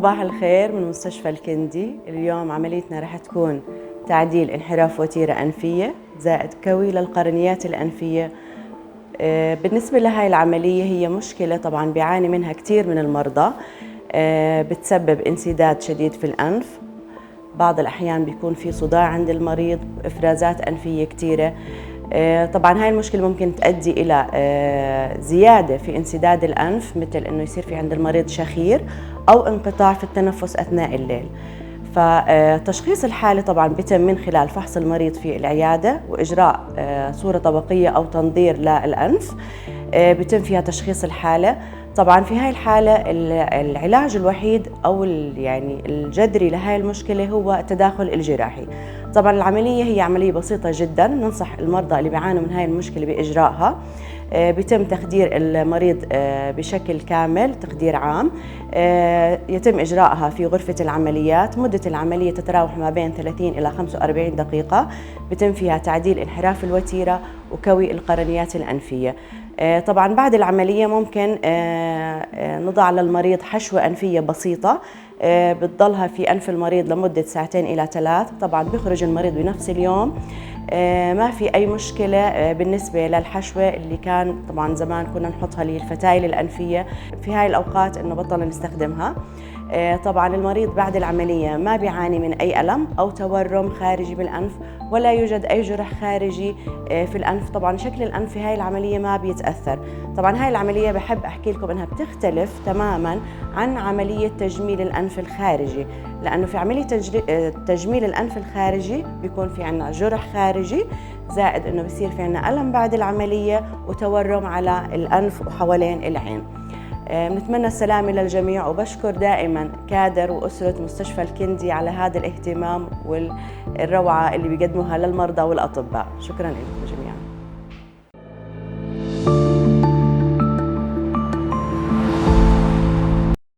صباح الخير من مستشفى الكندي. اليوم عمليتنا رح تكون تعديل انحراف وتيرة أنفية زائد كوي للقرنيات الأنفية. بالنسبة لهاي العملية هي مشكلة طبعا بيعاني منها كتير من المرضى، بتسبب انسداد شديد في الأنف. بعض الأحيان بيكون في صداع عند المريض، إفرازات أنفية كتيرة. طبعا هاي المشكلة ممكن تؤدي إلى زيادة في انسداد الأنف، مثل إنه يصير في عند المريض شخير أو انقطاع في التنفس أثناء الليل. فتشخيص الحالة طبعا بيتم من خلال فحص المريض في العيادة وإجراء صورة طبقية أو تنظير للأنف، بيتم فيها تشخيص الحالة. طبعا في هاي الحالة العلاج الوحيد أو يعني الجذري لهاي المشكلة هو التداخل الجراحي. طبعا العملية هي عملية بسيطة جدا، ننصح المرضى اللي بيعانوا من هاي المشكلة بإجرائها. بيتم تخدير المريض بشكل كامل، تخدير عام. يتم إجراءها في غرفة العمليات. مدة العملية تتراوح ما بين 30 إلى 45 دقيقة. بيتم فيها تعديل انحراف الوتيرة وكوي القرنيات الأنفية. طبعا بعد العملية ممكن نضع للمريض حشوة أنفية بسيطة بتضلها في أنف المريض لمدة 2 إلى 3. طبعا بيخرج المريض بنفس اليوم. ما في أي مشكلة بالنسبة للحشوة اللي كان طبعا زمان كنا نحطها للفتايل الأنفية، في هاي الأوقات إنه بطلنا نستخدمها. طبعا المريض بعد العملية ما بيعاني من أي ألم أو تورم خارجي بالأنف، ولا يوجد أي جرح خارجي في الأنف. طبعا شكل الأنف في هاي العملية ما بيتأثر. طبعا هاي العملية بحب أحكي لكم إنها بتختلف تماما عن عملية تجميل الأنف الخارجي، لأنه في عملية تجميل الأنف الخارجي بيكون في عنا جرح خارجي، زائد إنه بصير في عنا ألم بعد العملية وتورم على الأنف وحوالين العين. بنتمنى السلامة للجميع، وبشكر دائما كادر وأسرة مستشفى الكندي على هذا الاهتمام والروعة اللي بيقدموها للمرضى والأطباء. شكرا لكم جميعا.